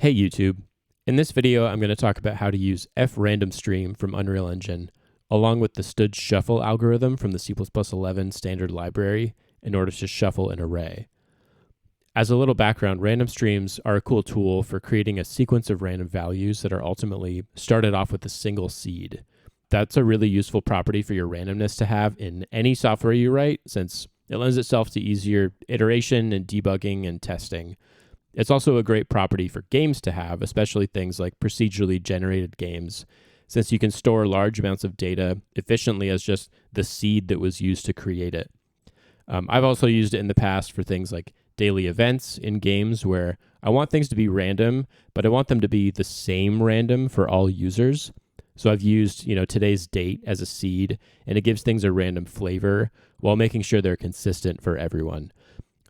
Hey YouTube. In this video, I'm going to talk about how to use RandomStream from Unreal Engine, along with the stood shuffle algorithm from the C++11 standard library in order to shuffle an array. As a little background, random streams are a cool tool for creating a sequence of random values that are ultimately started off with a single seed. That's a really useful property for your randomness to have in any software you write, since it lends itself to easier iteration and debugging and testing. It's also a great property for games to have, especially things like procedurally generated games, since you can store large amounts of data efficiently as just the seed that was used to create it. I've also used it in the past for things like daily events in games where I want things to be random, but I want them to be the same random for all users. So I've used, today's date as a seed, and it gives things a random flavor while making sure they're consistent for everyone.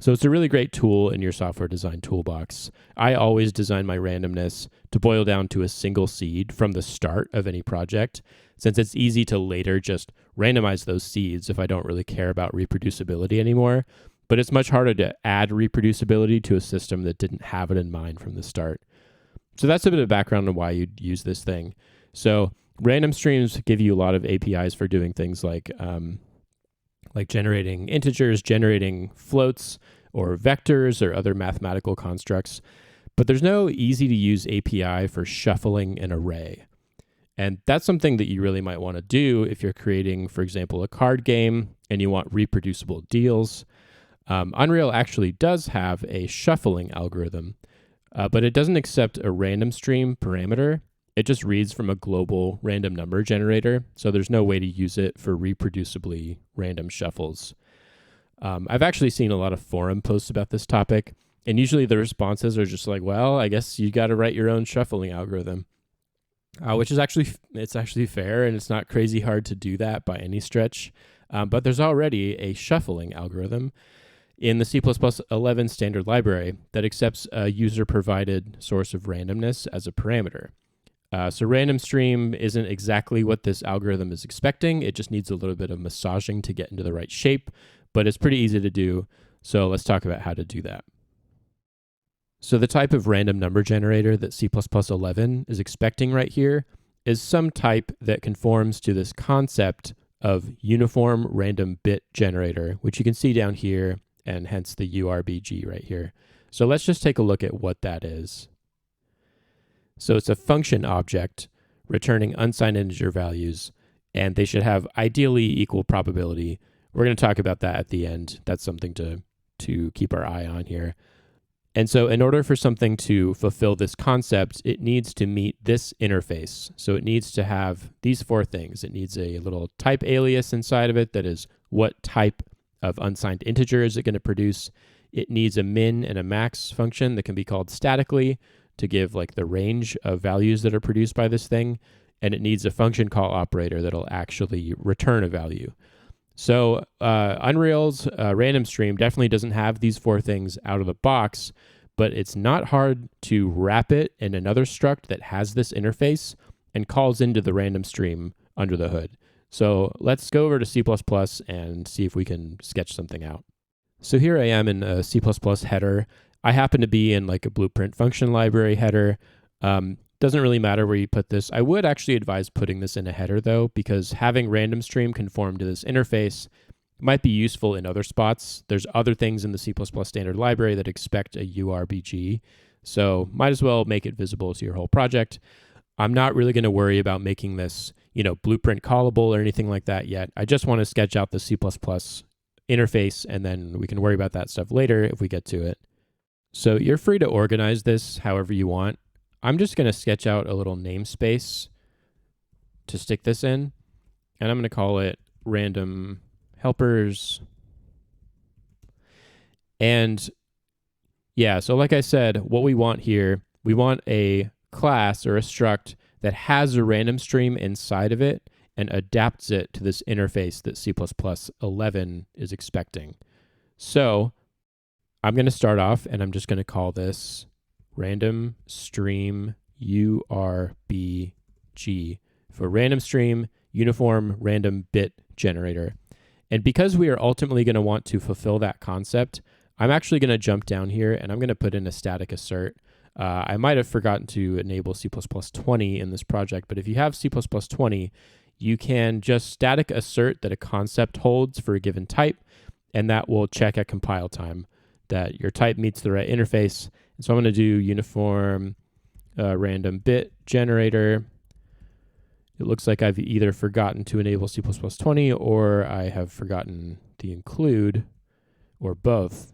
So it's a really great tool in your software design toolbox. I always design my randomness to boil down to a single seed from the start of any project, since it's easy to later just randomize those seeds if I don't really care about reproducibility anymore. But it's much harder to add reproducibility to a system that didn't have it in mind from the start. So that's a bit of background on why you'd use this thing. So random streams give you a lot of APIs for doing things like generating integers, generating floats, or vectors, or other mathematical constructs. But there's no easy-to-use API for shuffling an array. And that's something that you really might want to do if you're creating, for example, a card game and you want reproducible deals. Unreal actually does have a shuffling algorithm, but it doesn't accept a RandomStream parameter. It just reads from a global random number generator, so there's no way to use it for reproducibly random shuffles. I've actually seen a lot of forum posts about this topic, and usually the responses are just like, well, I guess you got to write your own shuffling algorithm, which is actually fair, and it's not crazy hard to do that by any stretch. But there's already a shuffling algorithm in the C++11 standard library that accepts a user-provided source of randomness as a parameter. So RandomStream isn't exactly what this algorithm is expecting. It just needs a little bit of massaging to get into the right shape, but it's pretty easy to do. So let's talk about how to do that. So the type of random number generator that C++11 is expecting right here is some type that conforms to this concept of uniform random bit generator, which you can see down here, and hence the URBG right here. So let's just take a look at what that is. So it's a function object returning unsigned integer values, and they should have ideally equal probability. We're going to talk about that at the end. That's something to keep our eye on here. And so in order for something to fulfill this concept, it needs to meet this interface. So it needs to have these four things. It needs a little type alias inside of it that is what type of unsigned integer is it going to produce. It needs a min and a max function that can be called statically to give like the range of values that are produced by this thing. And it needs a function call operator that'll actually return a value. So Unreal's RandomStream definitely doesn't have these four things out of the box, but it's not hard to wrap it in another struct that has this interface and calls into the RandomStream under the hood. So let's go over to C++ and see if we can sketch something out. So here I am in a C++ header. I happen to be in like a blueprint function library header. Doesn't really matter where you put this. I would actually advise putting this in a header though, because having RandomStream conform to this interface might be useful in other spots. There's other things in the C++ standard library that expect a URBG, so might as well make it visible to your whole project. I'm not really going to worry about making this, blueprint callable or anything like that yet. I just want to sketch out the C++ interface, and then we can worry about that stuff later if we get to it. So you're free to organize this however you want. I'm just going to sketch out a little namespace to stick this in, and I'm going to call it random helpers. And yeah, so like I said, what we want here, we want a class or a struct that has a random stream inside of it and adapts it to this interface that C++11 is expecting. So I'm going to start off, and I'm just going to call this RandomStream URBG for RandomStream Uniform Random Bit Generator. And because we are ultimately going to want to fulfill that concept, I'm actually going to jump down here and I'm going to put in a static assert I might have forgotten to enable C++20 in this project, but if you have C++20, you can just static assert that a concept holds for a given type, and that will check at compile time that your type meets the right interface. And so I'm going to do uniform random bit generator. It looks like I've either forgotten to enable C++20 or I have forgotten the include, or both.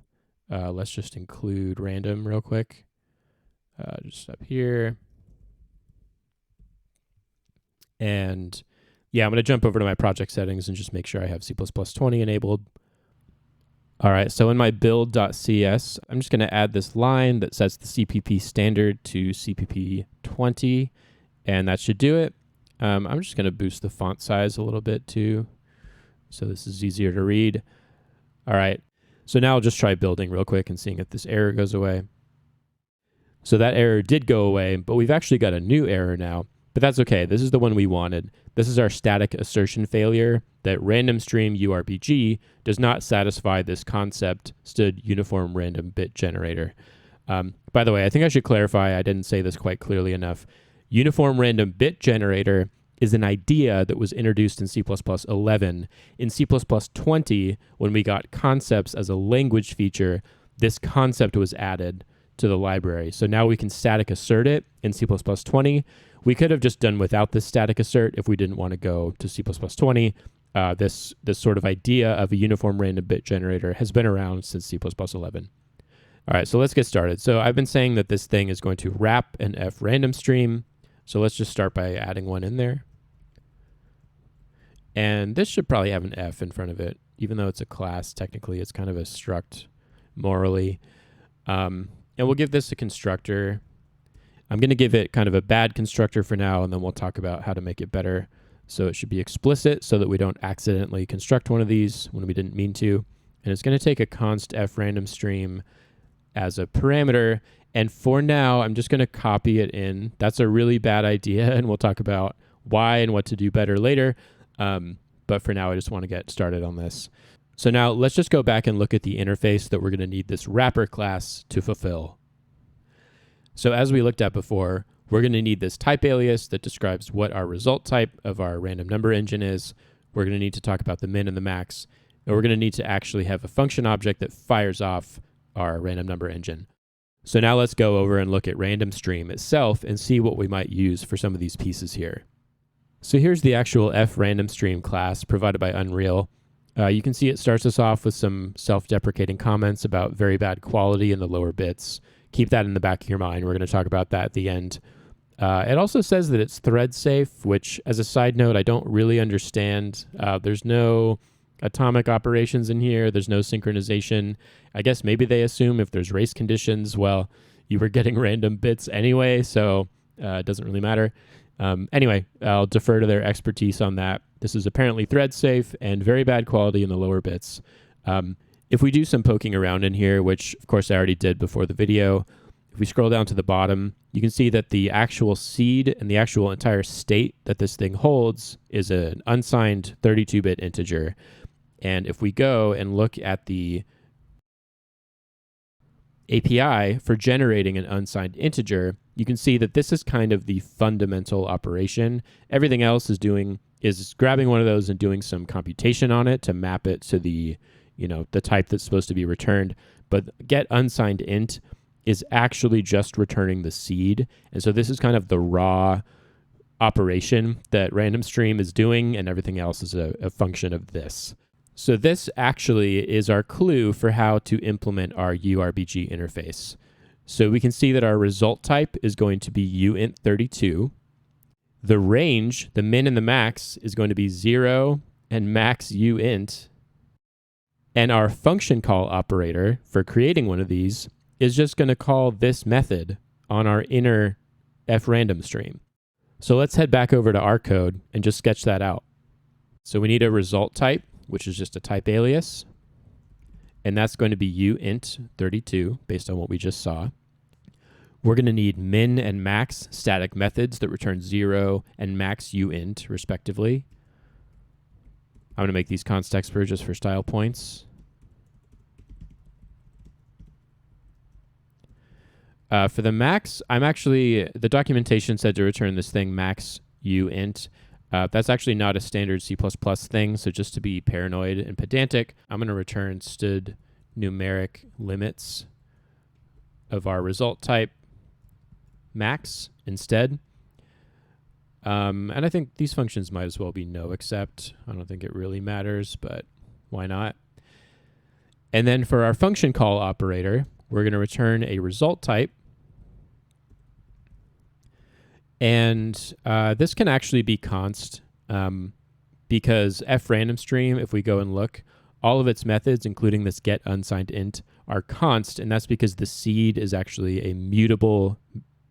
Let's just include random real quick. Just up here. And yeah, I'm going to jump over to my project settings and just make sure I have C++20 enabled. All right, so in my build.cs, I'm just going to add this line that sets the CPP standard to CPP20, and that should do it. I'm just going to boost the font size a little bit too, so this is easier to read. All right, so now I'll just try building real quick and seeing if this error goes away. So that error did go away, but we've actually got a new error now. But that's okay. This is the one we wanted. This is our static assertion failure that RandomStream URBG does not satisfy this concept std uniform random bit generator. By the way, I think I should clarify, I didn't say this quite clearly enough. Uniform random bit generator is an idea that was introduced in C++11. In C++20, when we got concepts as a language feature, this concept was added to the library. So now we can static assert it in C++20. We could have just done without this static assert if we didn't want to go to C++20. This sort of idea of a uniform random bit generator has been around since C++11. All right, so let's get started. So I've been saying that this thing is going to wrap an f random stream. So let's just start by adding one in there. And this should probably have an f in front of it, even though it's a class. Technically, it's kind of a struct morally. And we'll give this a constructor. I'm going to give it kind of a bad constructor for now, and then we'll talk about how to make it better. So it should be explicit so that we don't accidentally construct one of these when we didn't mean to. And it's going to take a const f random stream as a parameter. And for now, I'm just going to copy it in. That's a really bad idea, and we'll talk about why and what to do better later. But for now, I just want to get started on this. So now let's just go back and look at the interface that we're going to need this wrapper class to fulfill. So as we looked at before, we're going to need this type alias that describes what our result type of our random number engine is. We're going to need to talk about the min and the max. And we're going to need to actually have a function object that fires off our random number engine. So now let's go over and look at RandomStream itself and see what we might use for some of these pieces here. So here's the actual f_randomstream class provided by Unreal. You can see it starts us off with some self-deprecating comments about very bad quality in the lower bits. Keep that in the back of your mind. We're going to talk about that at the end. It also says that it's thread safe, which as a side note, I don't really understand. There's no atomic operations in here. There's no synchronization. I guess maybe they assume if there's race conditions, well, you were getting random bits anyway, so it doesn't really matter. Anyway, I'll defer to their expertise on that. This is apparently thread safe and very bad quality in the lower bits. If we do some poking around in here, which of course I already did before the video, if we scroll down to the bottom, you can see that the actual seed and the actual entire state that this thing holds is an unsigned 32-bit integer. And if we go and look at the API for generating an unsigned integer, you can see that this is kind of the fundamental operation. Everything else is grabbing one of those and doing some computation on it to map it to the type that's supposed to be returned. But get unsigned int is actually just returning the seed. And so this is kind of the raw operation that RandomStream is doing, and everything else is a function of this. So this actually is our clue for how to implement our URBG interface. So we can see that our result type is going to be uint32. The range, the min and the max, is going to be 0 and max uint. And our function call operator for creating one of these is just going to call this method on our inner f_randomstream. So let's head back over to our code and just sketch that out. So we need a result type, which is just a type alias. And that's going to be uint32 based on what we just saw. We're going to need min and max static methods that return 0 and max uint respectively. I'm going to make these const expr just for style points. For the max, the documentation said to return this thing max uint. That's actually not a standard C++ thing, so just to be paranoid and pedantic, I'm going to return std numeric limits of our result type max instead. And I think these functions might as well be no except. I don't think it really matters, but why not? And then for our function call operator, we're going to return a result type. And this can actually be const because fRandomStream, if we go and look, all of its methods, including this get unsigned int, are const, and that's because the seed is actually a mutable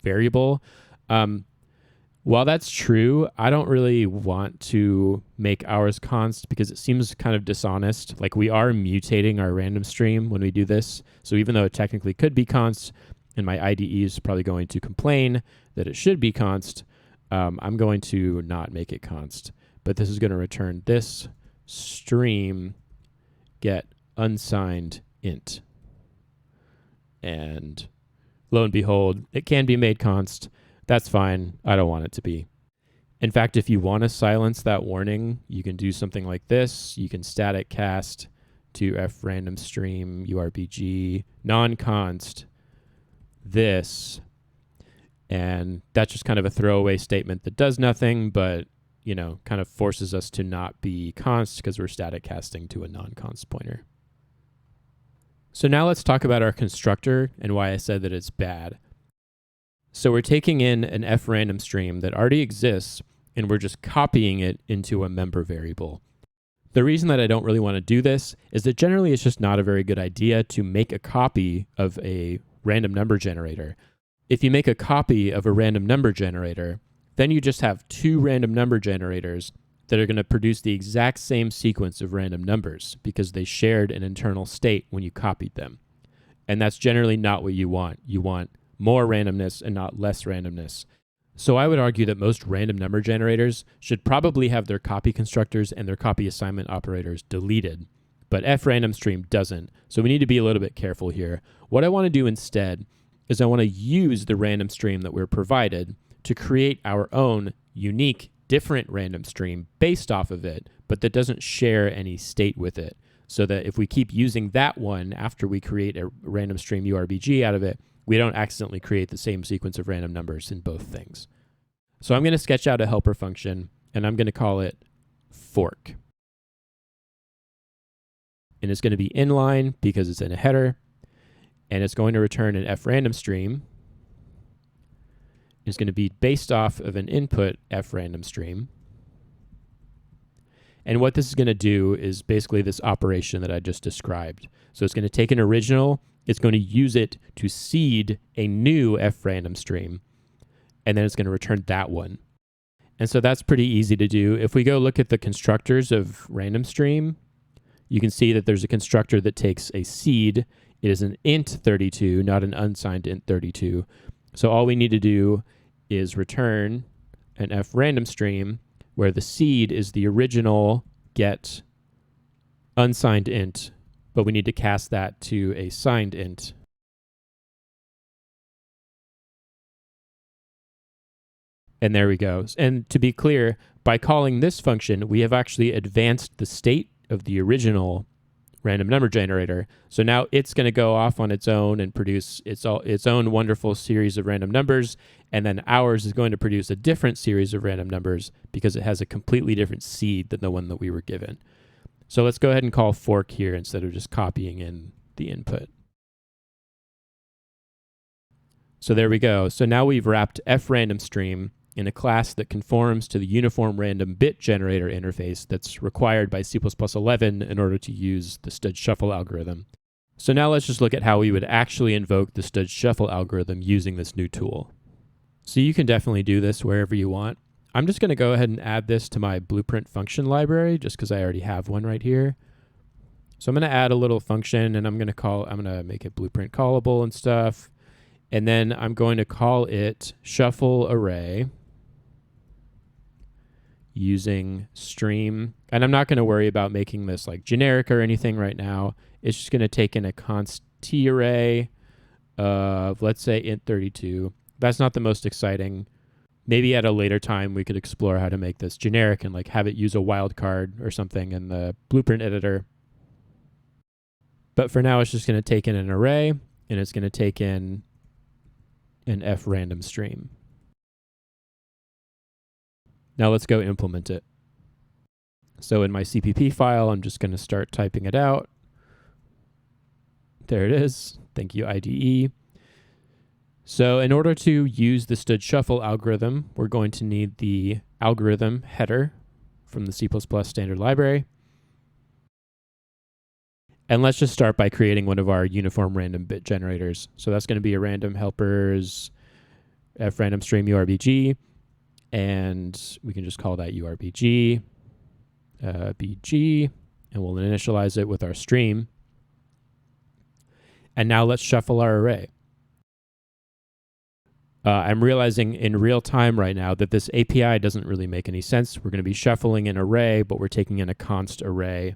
variable. While that's true, I don't really want to make ours const because it seems kind of dishonest. Like, we are mutating our random stream when we do this. So even though it technically could be const, and my IDE is probably going to complain that it should be const, I'm going to not make it const. But this is going to return this stream get unsigned int. And lo and behold, it can be made const. That's fine. I don't want it to be. In fact, if you want to silence that warning, you can do something like this. You can static cast to fRandomStream URBG non-const this, and that's just kind of a throwaway statement that does nothing, but kind of forces us to not be const because we're static casting to a non-const pointer. So now let's talk about our constructor and why I said that it's bad. So we're taking in an fRandomStream that already exists, and we're just copying it into a member variable. The reason that I don't really want to do this is that generally it's just not a very good idea to make a copy of a random number generator. If you make a copy of a random number generator, then you just have two random number generators that are going to produce the exact same sequence of random numbers because they shared an internal state when you copied them. And that's generally not what you want. You want more randomness and not less randomness. So I would argue that most random number generators should probably have their copy constructors and their copy assignment operators deleted, but fRandomStream doesn't. So we need to be a little bit careful here. What I want to do instead is I want to use the random stream that we're provided to create our own unique, different random stream based off of it, but that doesn't share any state with it. So that if we keep using that one after we create a random stream URBG out of it, we don't accidentally create the same sequence of random numbers in both things. So I'm going to sketch out a helper function, and I'm going to call it fork. And it's going to be inline because it's in a header, and it's going to return an fRandomStream. It's going to be based off of an input fRandomStream. And what this is going to do is basically this operation that I just described. So it's going to take an original, it's going to use it to seed a new fRandomStream, and then it's going to return that one. And so that's pretty easy to do. If we go look at the constructors of RandomStream, you can see that there's a constructor that takes a seed. It is an int 32, not an unsigned int 32. So all we need to do is return an fRandomStream where the seed is the original get unsigned int, but we need to cast that to a signed int. And there we go. And to be clear, by calling this function, we have actually advanced the state of the original random number generator. So now it's going to go off on its own and produce its own wonderful series of random numbers, and then ours is going to produce a different series of random numbers because it has a completely different seed than the one that we were given. So let's go ahead and call fork here instead of just copying in the input. So there we go. So now we've wrapped fRandomStream in a class that conforms to the uniform random bit generator interface that's required by C++ 11 in order to use the std shuffle algorithm. So now let's just look at how we would actually invoke the std shuffle algorithm using this new tool. So you can definitely do this wherever you want. I'm just going to go ahead and add this to my blueprint function library just because I already have one right here. So I'm going to add a little function, and I'm going to make it blueprint callable and stuff. And then I'm going to call it shuffle array using stream. And I'm not going to worry about making this like generic or anything right now. It's just going to take in a const t array of, let's say, int32. That's not the most exciting. Maybe at a later time we could explore how to make this generic and like have it use a wildcard or something in the blueprint editor. But for now, it's just going to take in an array, and it's going to take in an RandomStream. Now let's go implement it. So in my CPP file, I'm just going to start typing it out. There it is. Thank you, IDE. So in order to use the stood shuffle algorithm, we're going to need the algorithm header from the C++ standard library. And let's just start by creating one of our uniform random bit generators. So that's going to be a random helpers RandomStream URBG, and we can just call that URBG BG, and we'll initialize it with our stream. And now let's shuffle our array. I'm realizing in real time right now that this API doesn't really make any sense. We're going to be shuffling an array, but we're taking in a const array.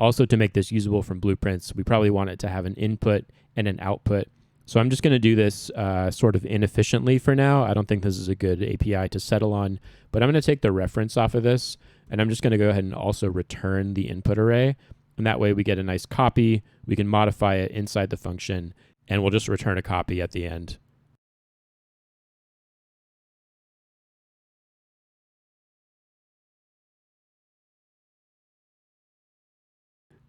Also, to make this usable from blueprints, we probably want it to have an input and an output. So I'm just going to do this sort of inefficiently for now. I don't think this is a good API to settle on, but I'm going to take the reference off of this, and I'm just going to go ahead and also return the input array. And that way we get a nice copy. We can modify it inside the function, and we'll just return a copy at the end.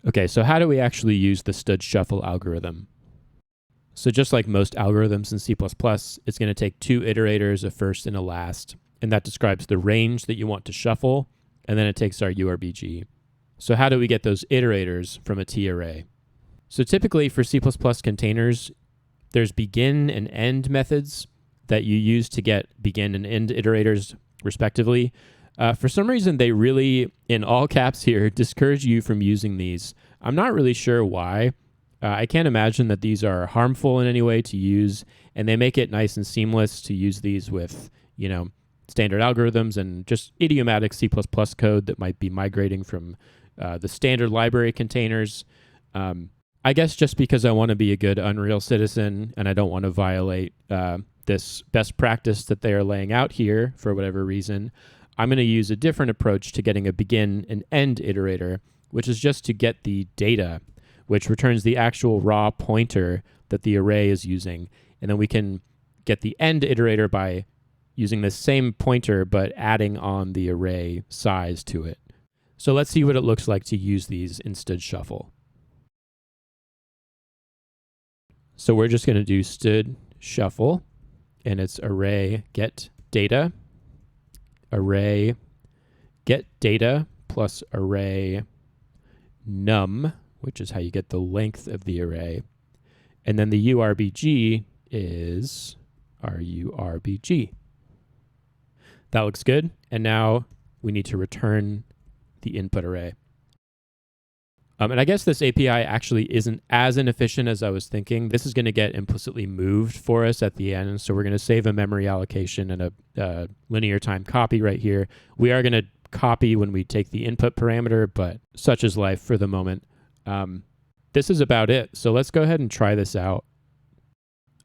Okay, so how do we actually use the stood shuffle algorithm? So just like most algorithms in C++, it's going to take two iterators, a first and a last, and that describes the range that you want to shuffle, and then it takes our URBG. So how do we get those iterators from a T array? So typically for C++ containers, there's begin and end methods that you use to get begin and end iterators respectively. For some reason, they really, in all caps here, discourage you from using these. I'm not really sure why. I can't imagine that these are harmful in any way to use, and they make it nice and seamless to use these with, standard algorithms and just idiomatic C++ code that might be migrating from the standard library containers. I guess just because I want to be a good Unreal citizen and I don't want to violate this best practice that they are laying out here for whatever reason, I'm going to use a different approach to getting a begin and end iterator, which is just to get the data, which returns the actual raw pointer that the array is using. And then we can get the end iterator by using the same pointer, but adding on the array size to it. So let's see what it looks like to use these in stood shuffle. So we're just going to do stood shuffle, and it's array get data, array get data plus array num, which is how you get the length of the array. And then the URBG is our URBG. That looks good. And now we need to return the input array. And I guess this API actually isn't as inefficient as I was thinking. This is going to get implicitly moved for us at the end. So we're going to save a memory allocation and a linear time copy right here. We are going to copy when we take the input parameter, but such is life for the moment. This is about it. So let's go ahead and try this out.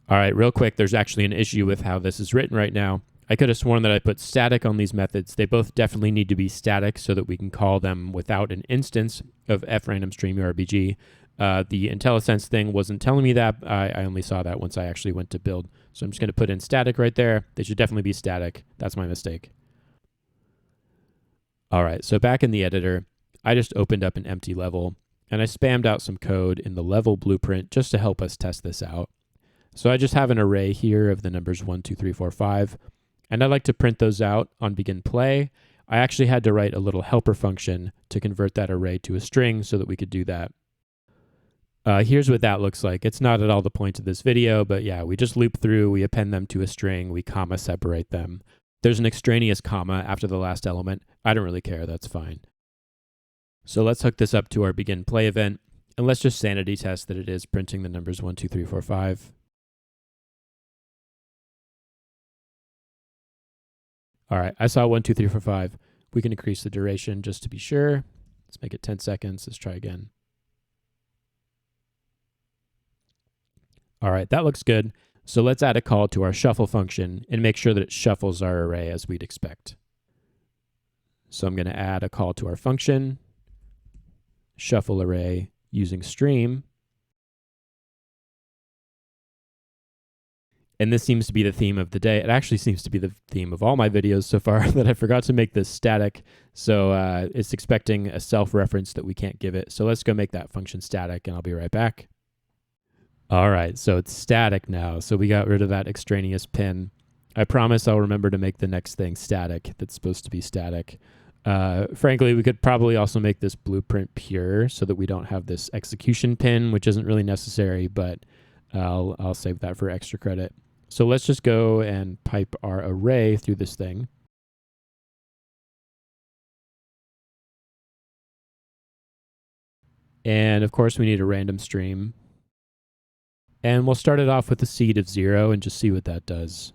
All right, real quick, there's actually an issue with how this is written right now. I could have sworn that I put static on these methods. They both definitely need to be static so that we can call them without an instance of RandomStream URBG. The IntelliSense thing wasn't telling me that. I only saw that once I actually went to build. So I'm just going to put in static right there. They should definitely be static. That's my mistake. All right, so back in the editor, I just opened up an empty level, and I spammed out some code in the level blueprint just to help us test this out. So I just have an array here of the numbers 1, 2, 3, 4, 5. And I'd like to print those out on begin play. I actually had to write a little helper function to convert that array to a string so that we could do that. Here's what that looks like. It's not at all the point of this video, but yeah, we just loop through, we append them to a string, we comma separate them. There's an extraneous comma after the last element. I don't really care, that's fine. So let's hook this up to our begin play event, and let's just sanity test that it is printing the numbers 1, 2, 3, 4, 5. All right, I saw 1, 2, 3, 4, 5. We can increase the duration just to be sure. Let's make it 10 seconds. Let's try again. All right, that looks good. So let's add a call to our shuffle function and make sure that it shuffles our array as we'd expect. So I'm going to add a call to our function, shuffle array using stream. And this seems to be the theme of the day. It actually seems to be the theme of all my videos so far that I forgot to make this static. So it's expecting a self-reference that we can't give it. So let's go make that function static and I'll be right back. All right, so it's static now. So we got rid of that extraneous pin. I promise I'll remember to make the next thing static that's supposed to be static. Frankly, we could probably also make this blueprint pure so that we don't have this execution pin, which isn't really necessary, but I'll save that for extra credit. So let's just go and pipe our array through this thing. And of course, we need a random stream. And we'll start it off with a seed of 0 and just see what that does.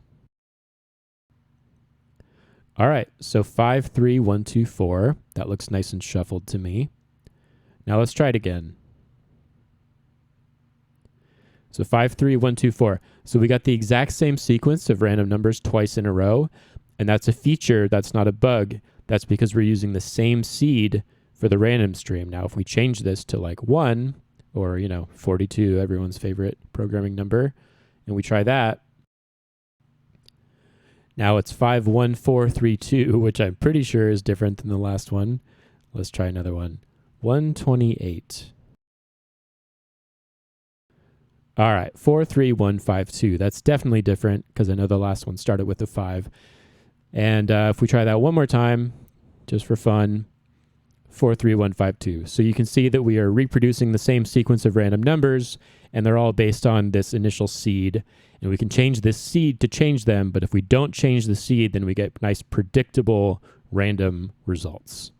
All right, so 5, 3, 1, 2, 4. That looks nice and shuffled to me. Now let's try it again. So 5, 3, 1, 2, 4. So we got the exact same sequence of random numbers twice in a row. And that's a feature, that's not a bug. That's because we're using the same seed for the random stream. Now, if we change this to like 1, or 42, everyone's favorite programming number, and we try that, now it's 5, 1, 4, 3, 2, which I'm pretty sure is different than the last one. Let's try another one. 128. All right, 4, 3, 1, 5, 2. That's definitely different because I know the last one started with a 5. And if we try that one more time, just for fun, 4, 3, 1, 5, 2. So you can see that we are reproducing the same sequence of random numbers, and they're all based on this initial seed. And we can change this seed to change them, but if we don't change the seed, then we get nice predictable random results.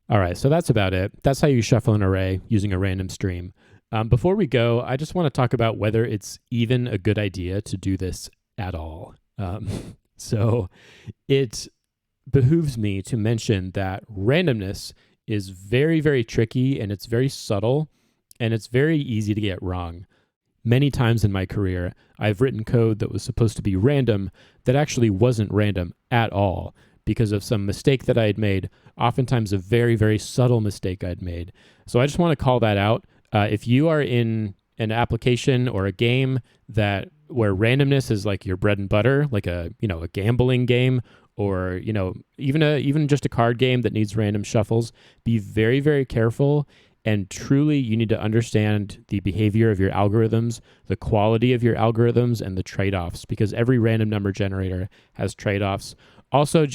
All right, so that's about it. That's how you shuffle an array using a random stream. Before we go, I just want to talk about whether it's even a good idea to do this at all. So it behooves me to mention that randomness is very, very tricky, and it's very subtle, and it's very easy to get wrong. Many times in my career, I've written code that was supposed to be random that actually wasn't random at all because of some mistake that I had made, oftentimes a very, very subtle mistake I'd made. So I just want to call that out. If you are in an application or a game where randomness is like your bread and butter, like a gambling game, or even just a card game that needs random shuffles, be very, very careful. And truly, you need to understand the behavior of your algorithms, the quality of your algorithms, and the trade-offs, because every random number generator has trade-offs. Also,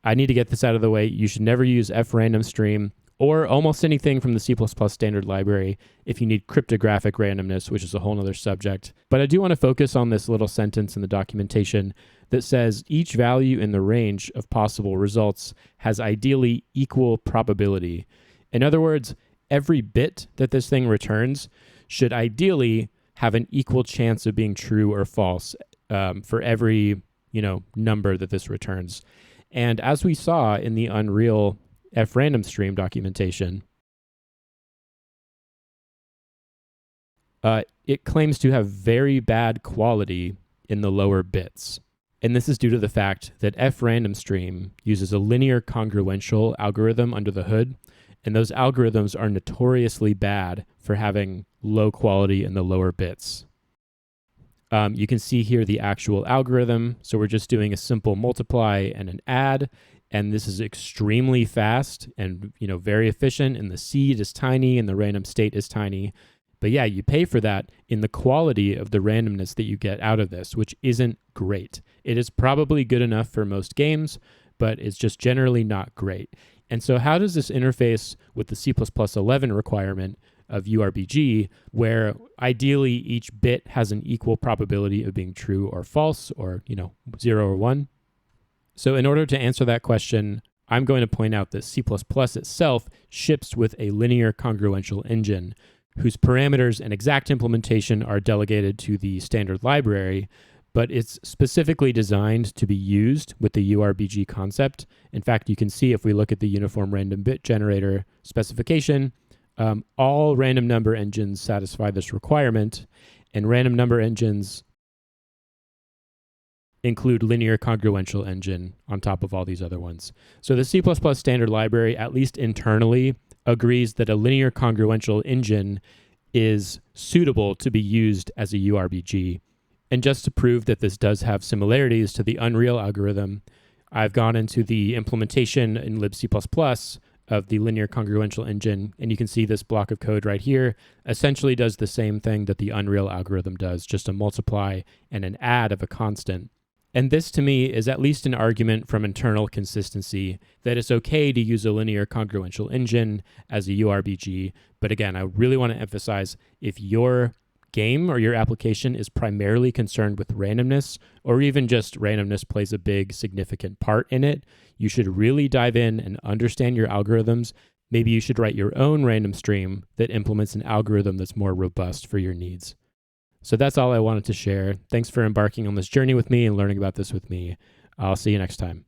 I need to get this out of the way. You should never use RandomStream or almost anything from the C++ standard library if you need cryptographic randomness, which is a whole nother subject. But I do want to focus on this little sentence in the documentation that says each value in the range of possible results has ideally equal probability. In other words, every bit that this thing returns should ideally have an equal chance of being true or false for every number that this returns. And as we saw in the Unreal RandomStream documentation, it claims to have very bad quality in the lower bits. And this is due to the fact that RandomStream uses a linear congruential algorithm under the hood, and those algorithms are notoriously bad for having low quality in the lower bits. You can see here the actual algorithm. So we're just doing a simple multiply and an add, and this is extremely fast and very efficient, and the seed is tiny and the random state is tiny. But yeah, you pay for that in the quality of the randomness that you get out of this, which isn't great. It is probably good enough for most games, but it's just generally not great. And so how does this interface with the C++11 requirement of URBG, where ideally each bit has an equal probability of being true or false, or 0 or 1? So in order to answer that question, I'm going to point out that C++ itself ships with a linear congruential engine, whose parameters and exact implementation are delegated to the standard library, but it's specifically designed to be used with the URBG concept. In fact, you can see if we look at the Uniform Random Bit Generator specification, All random number engines satisfy this requirement, and random number engines include linear congruential engine on top of all these other ones. So the C++ standard library, at least internally, agrees that a linear congruential engine is suitable to be used as a URBG. And just to prove that this does have similarities to the Unreal algorithm, I've gone into the implementation in libc++ of the linear congruential engine, and you can see this block of code right here essentially does the same thing that the Unreal algorithm does, just a multiply and an add of a constant. And this, to me, is at least an argument from internal consistency that it's okay to use a linear congruential engine as a URBG. But again, I really want to emphasize, if your game or your application is primarily concerned with randomness, or even just randomness plays a big, significant part in it, you should really dive in and understand your algorithms. Maybe you should write your own RandomStream that implements an algorithm that's more robust for your needs. So that's all I wanted to share. Thanks for embarking on this journey with me and learning about this with me. I'll see you next time.